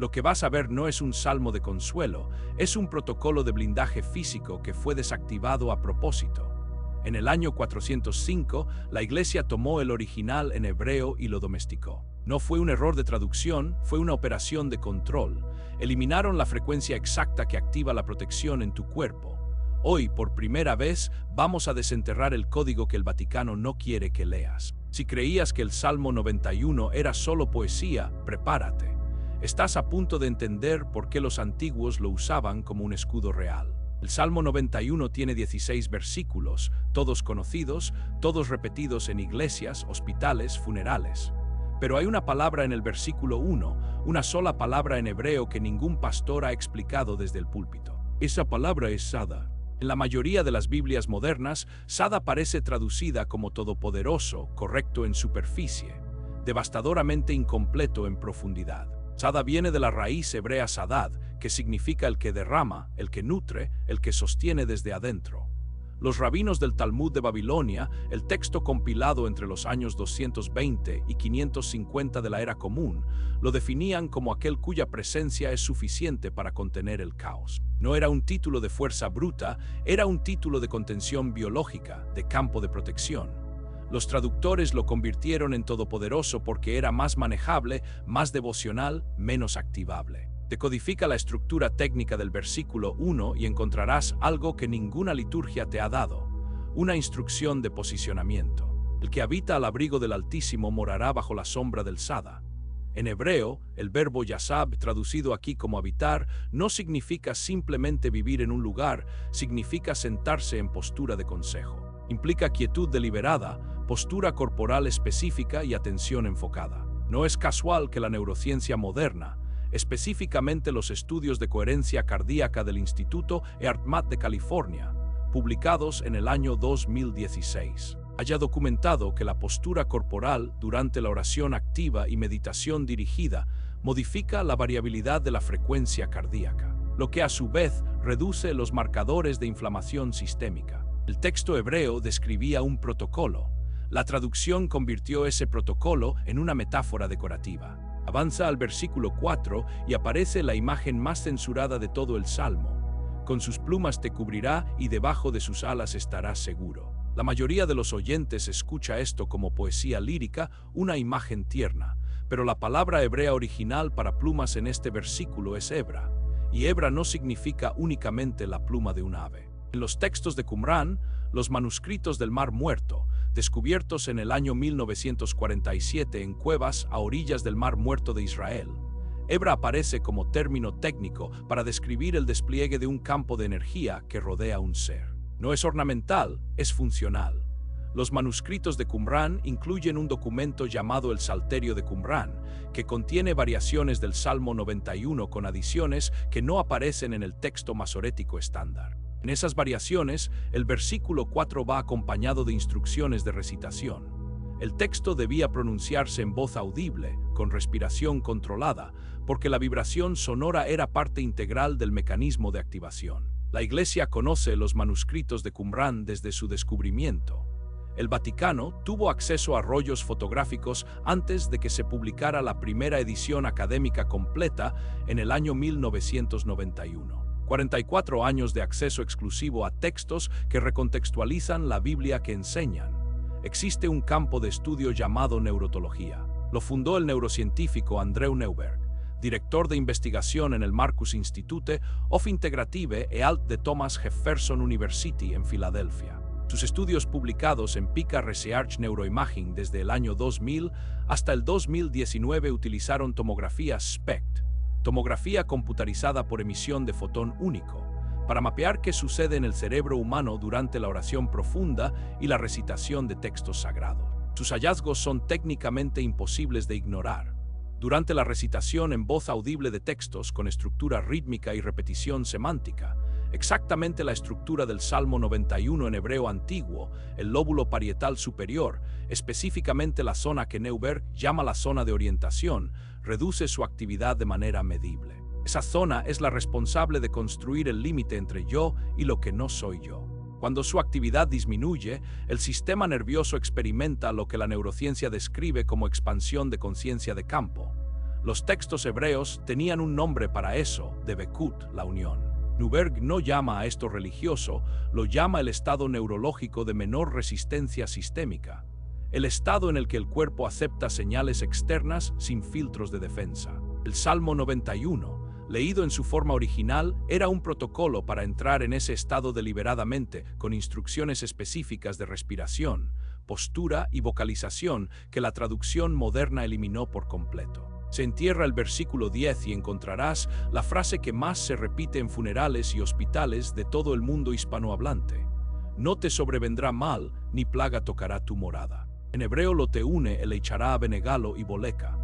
Lo que vas a ver no es un salmo de consuelo, es un protocolo de blindaje físico que fue desactivado a propósito. En el año 405, la Iglesia tomó el original en hebreo y lo domesticó. No fue un error de traducción, fue una operación de control. Eliminaron la frecuencia exacta que activa la protección en tu cuerpo. Hoy, por primera vez, vamos a desenterrar el código que el Vaticano no quiere que leas. Si creías que el Salmo 91 era solo poesía, prepárate. Estás a punto de entender por qué los antiguos lo usaban como un escudo real. El Salmo 91 tiene 16 versículos, todos conocidos, todos repetidos en iglesias, hospitales, funerales. Pero hay una palabra en el versículo 1, una sola palabra en hebreo que ningún pastor ha explicado desde el púlpito. Esa palabra es Sada. En la mayoría de las Biblias modernas, Sada parece traducida como todopoderoso, correcto en superficie, devastadoramente incompleto en profundidad. Sada viene de la raíz hebrea Sadad, que significa el que derrama, el que nutre, el que sostiene desde adentro. Los rabinos del Talmud de Babilonia, el texto compilado entre los años 220 y 550 de la Era Común, lo definían como aquel cuya presencia es suficiente para contener el caos. No era un título de fuerza bruta, era un título de contención biológica, de campo de protección. Los traductores lo convirtieron en todopoderoso porque era más manejable, más devocional, menos activable. Decodifica la estructura técnica del versículo 1 y encontrarás algo que ninguna liturgia te ha dado, una instrucción de posicionamiento. El que habita al abrigo del Altísimo morará bajo la sombra del Sada. En hebreo, el verbo yasab, traducido aquí como habitar, no significa simplemente vivir en un lugar, significa sentarse en postura de consejo. Implica quietud deliberada, postura corporal específica y atención enfocada. No es casual que la neurociencia moderna, específicamente los estudios de coherencia cardíaca del Instituto HeartMath de California, publicados en el año 2016, haya documentado que la postura corporal durante la oración activa y meditación dirigida modifica la variabilidad de la frecuencia cardíaca, lo que a su vez reduce los marcadores de inflamación sistémica. El texto hebreo describía un protocolo. La traducción convirtió ese protocolo en una metáfora decorativa. Avanza al versículo 4 y aparece la imagen más censurada de todo el Salmo. Con sus plumas te cubrirá y debajo de sus alas estarás seguro. La mayoría de los oyentes escucha esto como poesía lírica, una imagen tierna, pero la palabra hebrea original para plumas en este versículo es hebra, y hebra no significa únicamente la pluma de un ave. En los textos de Qumrán, los manuscritos del Mar Muerto, descubiertos en el año 1947 en cuevas a orillas del Mar Muerto de Israel, hebra aparece como término técnico para describir el despliegue de un campo de energía que rodea un ser. No es ornamental, es funcional. Los manuscritos de Qumrán incluyen un documento llamado el Salterio de Qumrán, que contiene variaciones del Salmo 91 con adiciones que no aparecen en el texto masorético estándar. En esas variaciones, el versículo 4 va acompañado de instrucciones de recitación. El texto debía pronunciarse en voz audible, con respiración controlada, porque la vibración sonora era parte integral del mecanismo de activación. La Iglesia conoce los manuscritos de Qumrán desde su descubrimiento. El Vaticano tuvo acceso a rollos fotográficos antes de que se publicara la primera edición académica completa en el año 1991. 44 años de acceso exclusivo a textos que recontextualizan la Biblia que enseñan. Existe un campo de estudio llamado neurotología. Lo fundó el neurocientífico Andrew Neuberg, director de investigación en el Marcus Institute of Integrative Health de Thomas Jefferson University en Filadelfia. Sus estudios publicados en PICA Research Neuroimaging desde el año 2000 hasta el 2019 utilizaron tomografía SPECT, tomografía computarizada por emisión de fotón único, para mapear qué sucede en el cerebro humano durante la oración profunda y la recitación de textos sagrados. Sus hallazgos son técnicamente imposibles de ignorar. Durante la recitación en voz audible de textos con estructura rítmica y repetición semántica, exactamente la estructura del Salmo 91 en hebreo antiguo, el lóbulo parietal superior, específicamente la zona que Neuberg llama la zona de orientación, reduce su actividad de manera medible. Esa zona es la responsable de construir el límite entre yo y lo que no soy yo. Cuando su actividad disminuye, el sistema nervioso experimenta lo que la neurociencia describe como expansión de conciencia de campo. Los textos hebreos tenían un nombre para eso, Debekut, la unión. Newberg no llama a esto religioso, lo llama el estado neurológico de menor resistencia sistémica, el estado en el que el cuerpo acepta señales externas sin filtros de defensa. El Salmo 91, leído en su forma original, era un protocolo para entrar en ese estado deliberadamente, con instrucciones específicas de respiración, postura y vocalización que la traducción moderna eliminó por completo. Se entierra el versículo 10 y encontrarás la frase que más se repite en funerales y hospitales de todo el mundo hispanohablante. No te sobrevendrá mal, ni plaga tocará tu morada. En hebreo lo te une el echará a benegalo y boleca.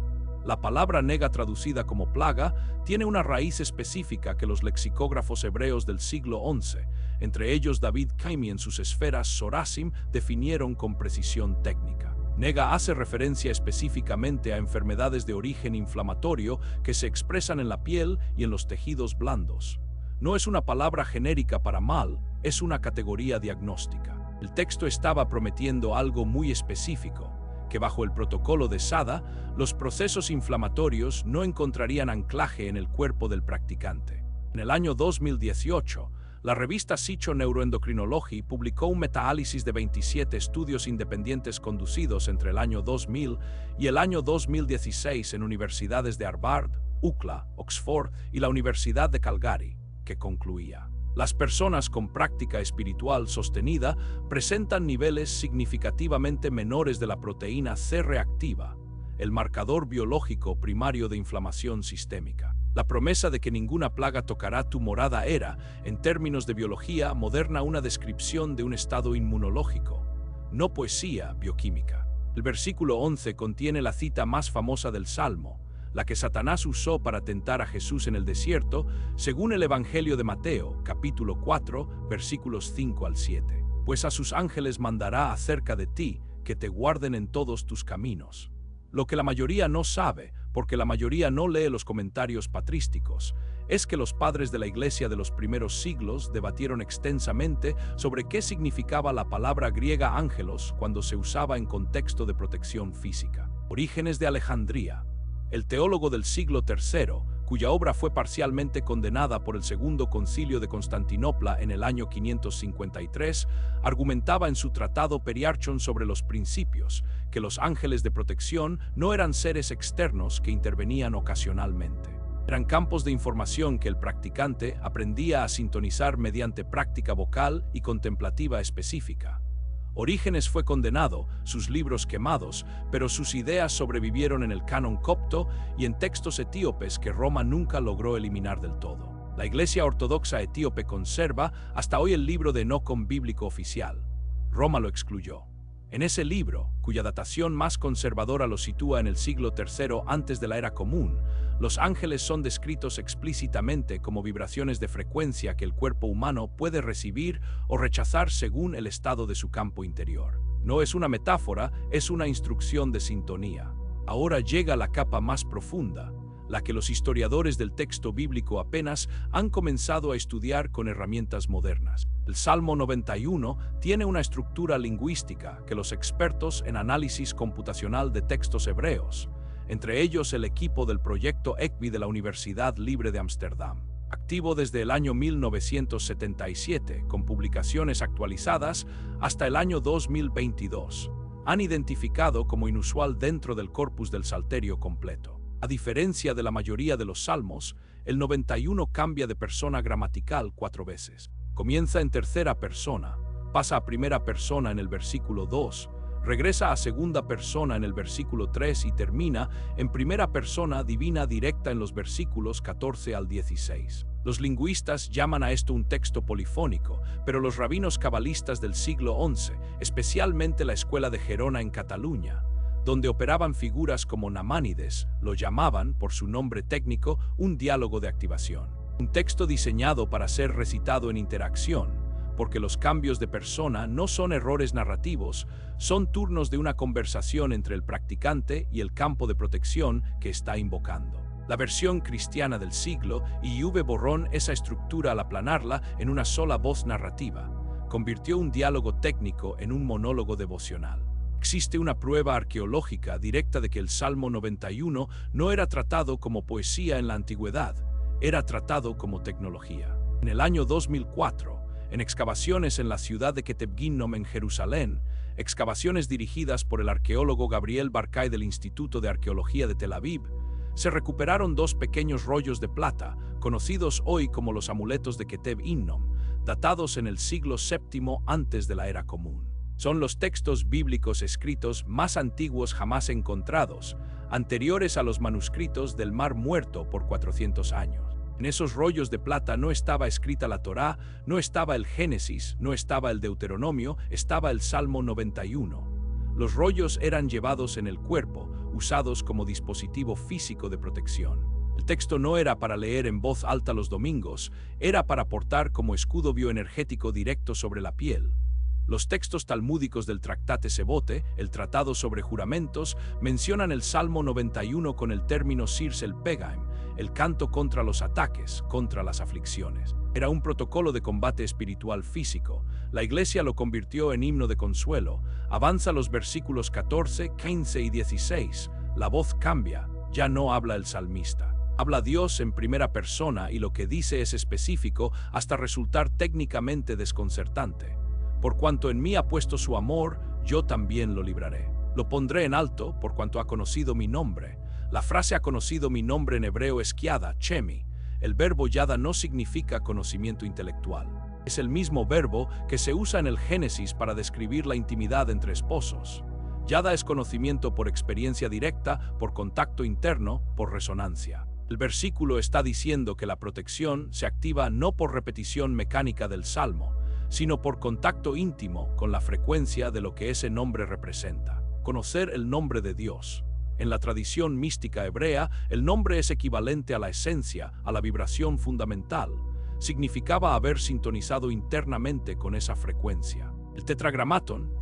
La palabra nega traducida como plaga tiene una raíz específica que los lexicógrafos hebreos del siglo XI, entre ellos David Caimi en sus esferas Sorasim, definieron con precisión técnica. Nega hace referencia específicamente a enfermedades de origen inflamatorio que se expresan en la piel y en los tejidos blandos. No es una palabra genérica para mal, es una categoría diagnóstica. El texto estaba prometiendo algo muy específico, que bajo el protocolo de SADA, los procesos inflamatorios no encontrarían anclaje en el cuerpo del practicante. En el año 2018, la revista Psycho Neuroendocrinology publicó un metaanálisis de 27 estudios independientes conducidos entre el año 2000 y el año 2016 en universidades de Harvard, UCLA, Oxford y la Universidad de Calgary, que concluía: las personas con práctica espiritual sostenida presentan niveles significativamente menores de la proteína C reactiva, el marcador biológico primario de inflamación sistémica. La promesa de que ninguna plaga tocará tu morada era, en términos de biología moderna, una descripción de un estado inmunológico, no poesía bioquímica. El versículo 11 contiene la cita más famosa del Salmo, la que Satanás usó para tentar a Jesús en el desierto, según el Evangelio de Mateo, capítulo 4, versículos 5 al 7. Pues a sus ángeles mandará acerca de ti, que te guarden en todos tus caminos. Lo que la mayoría no sabe, porque la mayoría no lee los comentarios patrísticos, es que los padres de la Iglesia de los primeros siglos debatieron extensamente sobre qué significaba la palabra griega ángelos cuando se usaba en contexto de protección física. Orígenes de Alejandría, el teólogo del siglo III, cuya obra fue parcialmente condenada por el Segundo Concilio de Constantinopla en el año 553, argumentaba en su tratado Periarchon sobre los principios, que los ángeles de protección no eran seres externos que intervenían ocasionalmente. Eran campos de información que el practicante aprendía a sintonizar mediante práctica vocal y contemplativa específica. Orígenes fue condenado, sus libros quemados, pero sus ideas sobrevivieron en el canon copto y en textos etíopes que Roma nunca logró eliminar del todo. La Iglesia Ortodoxa etíope conserva hasta hoy el libro de Enoch bíblico oficial. Roma lo excluyó. En ese libro, cuya datación más conservadora lo sitúa en el siglo III antes de la Era Común, los ángeles son descritos explícitamente como vibraciones de frecuencia que el cuerpo humano puede recibir o rechazar según el estado de su campo interior. No es una metáfora, es una instrucción de sintonía. Ahora llega la capa más profunda, la que los historiadores del texto bíblico apenas han comenzado a estudiar con herramientas modernas. El Salmo 91 tiene una estructura lingüística que los expertos en análisis computacional de textos hebreos, entre ellos el equipo del proyecto ECBI de la Universidad Libre de Ámsterdam, activo desde el año 1977, con publicaciones actualizadas hasta el año 2022, han identificado como inusual dentro del corpus del Salterio completo. A diferencia de la mayoría de los salmos, el 91 cambia de persona gramatical 4 veces. Comienza en tercera persona, pasa a primera persona en el versículo 2, regresa a segunda persona en el versículo 3 y termina en primera persona divina directa en los versículos 14 al 16. Los lingüistas llaman a esto un texto polifónico, pero los rabinos cabalistas del siglo XI, especialmente la escuela de Gerona en Cataluña, donde operaban figuras como Namánides, lo llamaban, por su nombre técnico, un diálogo de activación. Un texto diseñado para ser recitado en interacción, porque los cambios de persona no son errores narrativos, son turnos de una conversación entre el practicante y el campo de protección que está invocando. La versión cristiana del siglo I.V. borrón esa estructura al aplanarla en una sola voz narrativa, convirtió un diálogo técnico en un monólogo devocional. Existe una prueba arqueológica directa de que el Salmo 91 no era tratado como poesía en la antigüedad, era tratado como tecnología. En el año 2004, en excavaciones en la ciudad de Keteb-Ginnom en Jerusalén, excavaciones dirigidas por el arqueólogo Gabriel Barkay del Instituto de Arqueología de Tel Aviv, se recuperaron dos pequeños rollos de plata, conocidos hoy como los amuletos de Keteb-Ginnom, datados en el siglo VII antes de la Era Común. Son los textos bíblicos escritos más antiguos jamás encontrados, anteriores a los manuscritos del Mar Muerto por 400 años. En esos rollos de plata no estaba escrita la Torá, no estaba el Génesis, no estaba el Deuteronomio, estaba el Salmo 91. Los rollos eran llevados en el cuerpo, usados como dispositivo físico de protección. El texto no era para leer en voz alta los domingos, era para portar como escudo bioenergético directo sobre la piel. Los textos talmúdicos del Tractate Sebote, el Tratado sobre Juramentos, mencionan el Salmo 91 con el término Sirs el Pegaim, el canto contra los ataques, contra las aflicciones. Era un protocolo de combate espiritual físico. La Iglesia lo convirtió en himno de consuelo. Avanza los versículos 14, 15 y 16. La voz cambia, ya no habla el salmista. Habla Dios en primera persona y lo que dice es específico hasta resultar técnicamente desconcertante. Por cuanto en mí ha puesto su amor, yo también lo libraré. Lo pondré en alto por cuanto ha conocido mi nombre. La frase ha conocido mi nombre en hebreo es yada, chemi. El verbo yada no significa conocimiento intelectual. Es el mismo verbo que se usa en el Génesis para describir la intimidad entre esposos. Yada es conocimiento por experiencia directa, por contacto interno, por resonancia. El versículo está diciendo que la protección se activa no por repetición mecánica del Salmo, sino por contacto íntimo con la frecuencia de lo que ese nombre representa. Conocer el nombre de Dios. En la tradición mística hebrea, el nombre es equivalente a la esencia, a la vibración fundamental. Significaba haber sintonizado internamente con esa frecuencia. El tetragramaton,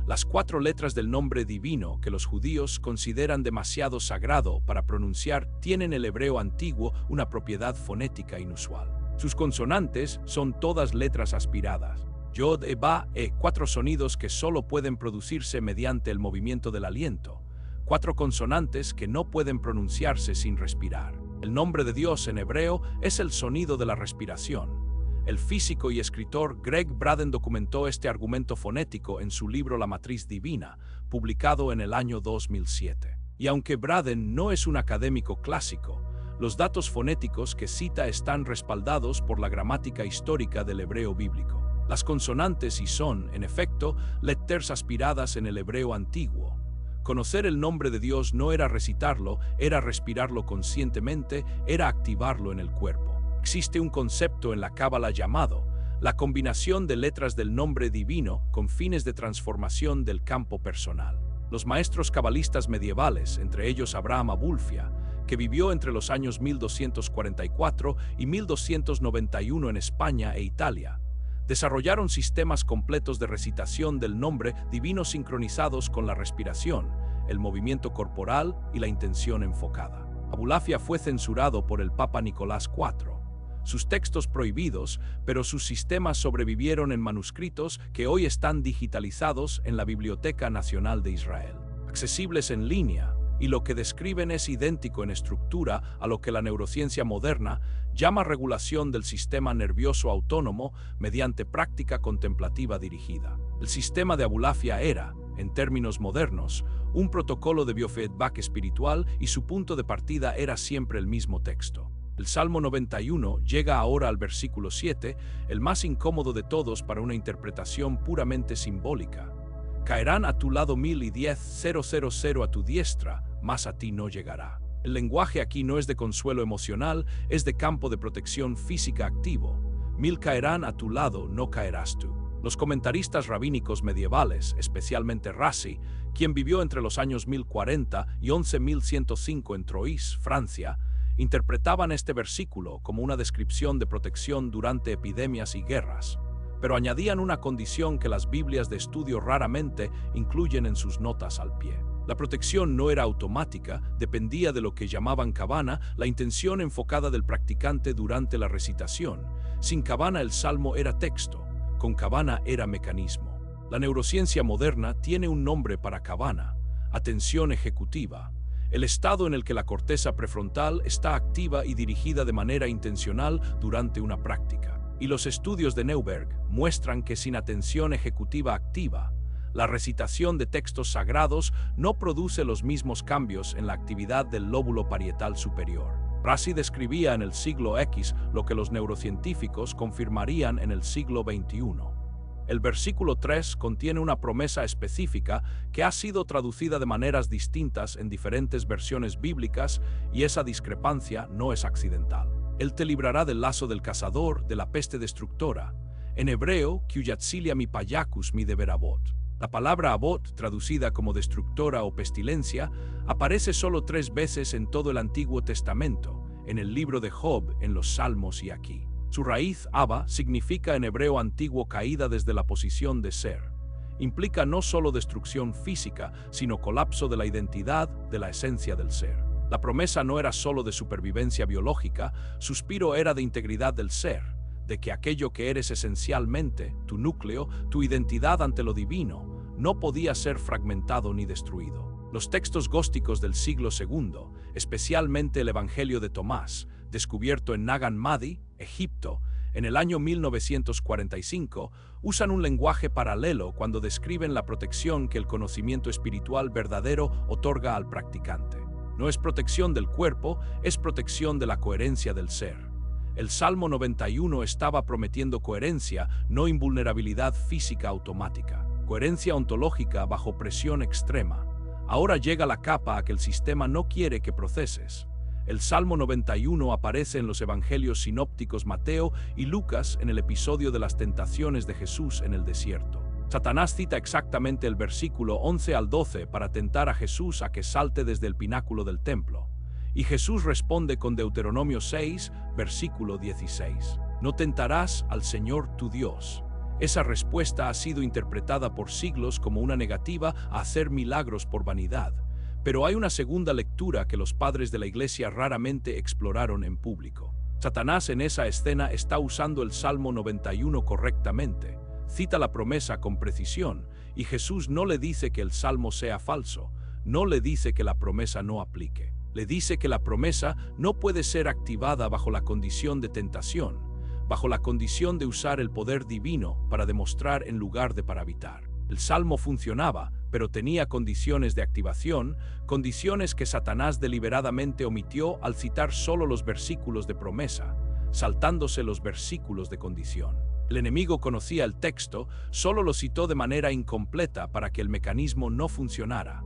las 4 letras del nombre divino que los judíos consideran demasiado sagrado para pronunciar, tienen en el hebreo antiguo una propiedad fonética inusual. Sus consonantes son todas letras aspiradas. Yod, Ba, 4 sonidos que solo pueden producirse mediante el movimiento del aliento. 4 consonantes que no pueden pronunciarse sin respirar. El nombre de Dios en hebreo es el sonido de la respiración. El físico y escritor Greg Braden documentó este argumento fonético en su libro La Matriz Divina, publicado en el año 2007. Y aunque Braden no es un académico clásico, los datos fonéticos que cita están respaldados por la gramática histórica del hebreo bíblico. Las consonantes y son, en efecto, letters aspiradas en el hebreo antiguo. Conocer el nombre de Dios no era recitarlo, era respirarlo conscientemente, era activarlo en el cuerpo. Existe un concepto en la Cábala llamado la combinación de letras del nombre divino con fines de transformación del campo personal. Los maestros cabalistas medievales, entre ellos Abraham Abulfia, que vivió entre los años 1244 y 1291 en España e Italia, desarrollaron sistemas completos de recitación del nombre divino sincronizados con la respiración, el movimiento corporal y la intención enfocada. Abulafia fue censurado por el Papa Nicolás IV. Sus textos prohibidos, pero sus sistemas sobrevivieron en manuscritos que hoy están digitalizados en la Biblioteca Nacional de Israel, accesibles en línea, y lo que describen es idéntico en estructura a lo que la neurociencia moderna llama regulación del sistema nervioso autónomo mediante práctica contemplativa dirigida. El sistema de Abulafia era, en términos modernos, un protocolo de biofeedback espiritual y su punto de partida era siempre el mismo texto. El Salmo 91 llega ahora al versículo 7, el más incómodo de todos para una interpretación puramente simbólica. Caerán a tu lado 1000 y 10,000 a tu diestra, mas a ti no llegará. El lenguaje aquí no es de consuelo emocional, es de campo de protección física activo. 1000 caerán a tu lado, no caerás tú. Los comentaristas rabínicos medievales, especialmente Razi, quien vivió entre los años 1040 y 11105 en Troyes, Francia, interpretaban este versículo como una descripción de protección durante epidemias y guerras, pero añadían una condición que las Biblias de estudio raramente incluyen en sus notas al pie. La protección no era automática, dependía de lo que llamaban kavana, la intención enfocada del practicante durante la recitación. Sin kavana el salmo era texto, con kavana era mecanismo. La neurociencia moderna tiene un nombre para Kavana: atención ejecutiva, el estado en el que la corteza prefrontal está activa y dirigida de manera intencional durante una práctica. Y los estudios de Neuberg muestran que sin atención ejecutiva activa, la recitación de textos sagrados no produce los mismos cambios en la actividad del lóbulo parietal superior. Razi describía en el siglo X lo que los neurocientíficos confirmarían en el siglo XXI. El versículo 3 contiene una promesa específica que ha sido traducida de maneras distintas en diferentes versiones bíblicas, y esa discrepancia no es accidental. Él te librará del lazo del cazador, de la peste destructora. En hebreo, Kyuyatsilia mi payakus mi deberabot. La palabra abot, traducida como destructora o pestilencia, aparece solo 3 veces en todo el Antiguo Testamento, en el libro de Job, en los Salmos y aquí. Su raíz, Abba, significa en hebreo antiguo caída desde la posición de ser. Implica no solo destrucción física, sino colapso de la identidad, de la esencia del ser. La promesa no era solo de supervivencia biológica, suspiro era de integridad del ser, de que aquello que eres esencialmente, tu núcleo, tu identidad ante lo divino, no podía ser fragmentado ni destruido. Los textos gnósticos del siglo II, especialmente el Evangelio de Tomás, descubierto en Nag Hammadi, Egipto, en el año 1945, usan un lenguaje paralelo cuando describen la protección que el conocimiento espiritual verdadero otorga al practicante. No es protección del cuerpo, es protección de la coherencia del ser. El Salmo 91 estaba prometiendo coherencia, no invulnerabilidad física automática. Coherencia ontológica bajo presión extrema. Ahora llega la capa a que el sistema no quiere que proceses. El Salmo 91 aparece en los evangelios sinópticos Mateo y Lucas en el episodio de las tentaciones de Jesús en el desierto. Satanás cita exactamente el versículo 11 al 12 para tentar a Jesús a que salte desde el pináculo del templo. Y Jesús responde con Deuteronomio 6, versículo 16. No tentarás al Señor tu Dios. Esa respuesta ha sido interpretada por siglos como una negativa a hacer milagros por vanidad. Pero hay una segunda lectura que los padres de la Iglesia raramente exploraron en público. Satanás en esa escena está usando el Salmo 91 correctamente, cita la promesa con precisión, y Jesús no le dice que el Salmo sea falso, no le dice que la promesa no aplique. Le dice que la promesa no puede ser activada bajo la condición de tentación, bajo la condición de usar el poder divino para demostrar en lugar de para habitar. El Salmo funcionaba, pero tenía condiciones de activación, condiciones que Satanás deliberadamente omitió al citar solo los versículos de promesa, saltándose los versículos de condición. El enemigo conocía el texto, solo lo citó de manera incompleta para que el mecanismo no funcionara.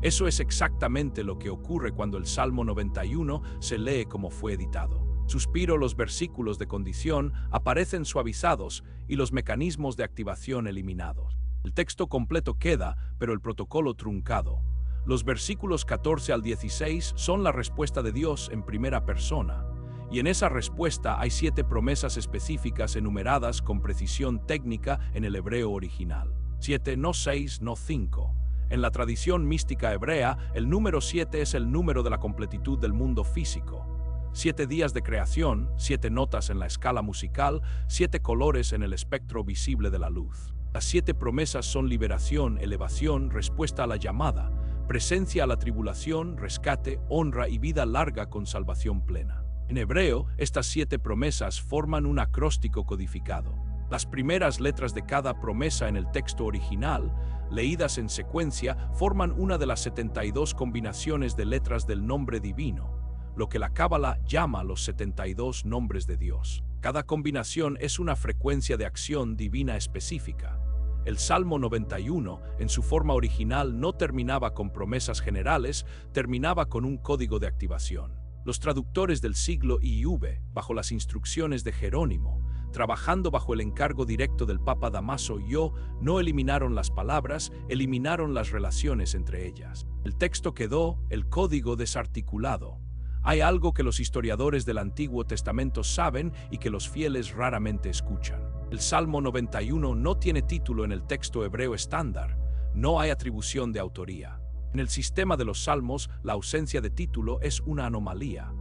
Eso es exactamente lo que ocurre cuando el Salmo 91 se lee como fue editado. Suspiro, los versículos de condición aparecen suavizados y los mecanismos de activación eliminados. El texto completo queda, pero el protocolo truncado. Los versículos 14 al 16 son la respuesta de Dios en primera persona, y en esa respuesta hay 7 promesas específicas enumeradas con precisión técnica en el hebreo original. 7, no 6, no 5. En la tradición mística hebrea, el número 7 es el número de la completitud del mundo físico. 7 días de creación, 7 notas en la escala musical, 7 colores en el espectro visible de la luz. Las 7 promesas son liberación, elevación, respuesta a la llamada, presencia a la tribulación, rescate, honra y vida larga con salvación plena. En hebreo, estas 7 promesas forman un acróstico codificado. Las primeras letras de cada promesa en el texto original, leídas en secuencia, forman una de las 72 combinaciones de letras del nombre divino, lo que la Cábala llama los 72 nombres de Dios. Cada combinación es una frecuencia de acción divina específica. El Salmo 91, en su forma original, no terminaba con promesas generales, terminaba con un código de activación. Los traductores del siglo IV, bajo las instrucciones de Jerónimo, trabajando bajo el encargo directo del Papa Dámaso I, no eliminaron las palabras, eliminaron las relaciones entre ellas. El texto quedó, el código desarticulado. Hay algo que los historiadores del Antiguo Testamento saben y que los fieles raramente escuchan. El Salmo 91 no tiene título en el texto hebreo estándar, no hay atribución de autoría. En el sistema de los salmos, la ausencia de título es una anomalía.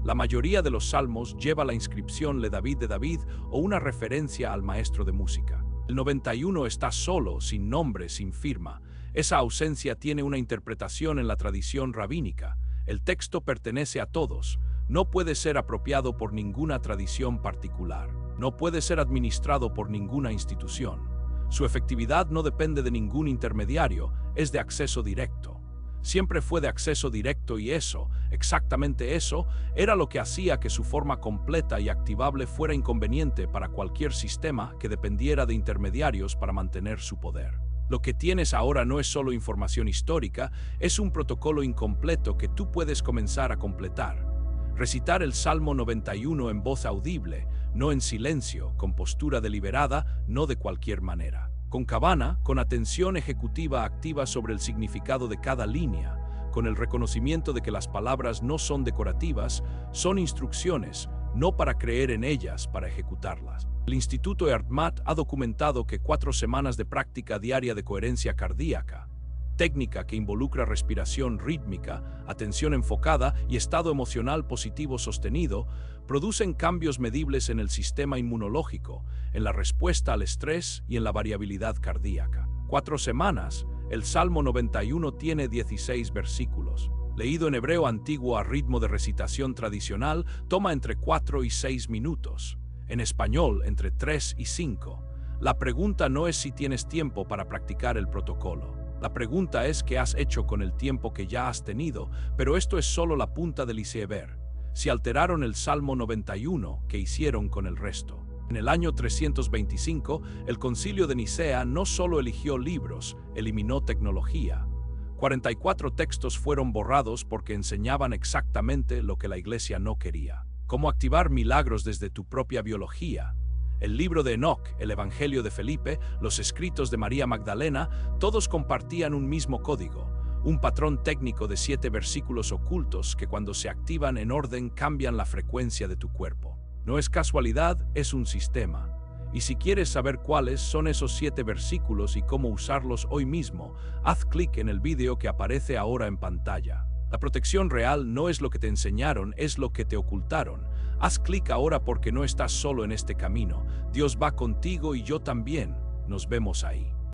La mayoría de los salmos lleva la inscripción Le David de David o una referencia al maestro de música. El 91 está solo, sin nombre, sin firma. Esa ausencia tiene una interpretación en la tradición rabínica. El texto pertenece a todos. No puede ser apropiado por ninguna tradición particular. No puede ser administrado por ninguna institución. Su efectividad no depende de ningún intermediario, es de acceso directo. Siempre fue de acceso directo y eso, exactamente eso, era lo que hacía que su forma completa y activable fuera inconveniente para cualquier sistema que dependiera de intermediarios para mantener su poder. Lo que tienes ahora no es solo información histórica, es un protocolo incompleto que tú puedes comenzar a completar. Recitar el Salmo 91 en voz audible, no en silencio, con postura deliberada, no de cualquier manera. Con cabana, con atención ejecutiva activa sobre el significado de cada línea, con el reconocimiento de que las palabras no son decorativas, son instrucciones, no para creer en ellas, para ejecutarlas. El Instituto Erdmat ha documentado que 4 semanas de práctica diaria de coherencia cardíaca, técnica que involucra respiración rítmica, atención enfocada y estado emocional positivo sostenido, producen cambios medibles en el sistema inmunológico, en la respuesta al estrés y en la variabilidad cardíaca. 4 semanas, el Salmo 91 tiene 16 versículos. Leído en hebreo antiguo a ritmo de recitación tradicional, toma entre 4 y 6 minutos. En español, entre 3 y 5. La pregunta no es si tienes tiempo para practicar el protocolo. La pregunta es qué has hecho con el tiempo que ya has tenido, pero esto es solo la punta del iceberg. Si alteraron el Salmo 91, ¿qué hicieron con el resto? En el año 325, el Concilio de Nicea no solo eligió libros, eliminó tecnología. 44 textos fueron borrados porque enseñaban exactamente lo que la Iglesia no quería. Cómo activar milagros desde tu propia biología. El libro de Enoc, el Evangelio de Felipe, los escritos de María Magdalena, todos compartían un mismo código, un patrón técnico de 7 versículos ocultos que cuando se activan en orden cambian la frecuencia de tu cuerpo. No es casualidad, es un sistema. Y si quieres saber cuáles son esos 7 versículos y cómo usarlos hoy mismo, haz clic en el vídeo que aparece ahora en pantalla. La protección real no es lo que te enseñaron, es lo que te ocultaron. Haz clic ahora porque no estás solo en este camino. Dios va contigo y yo también. Nos vemos ahí.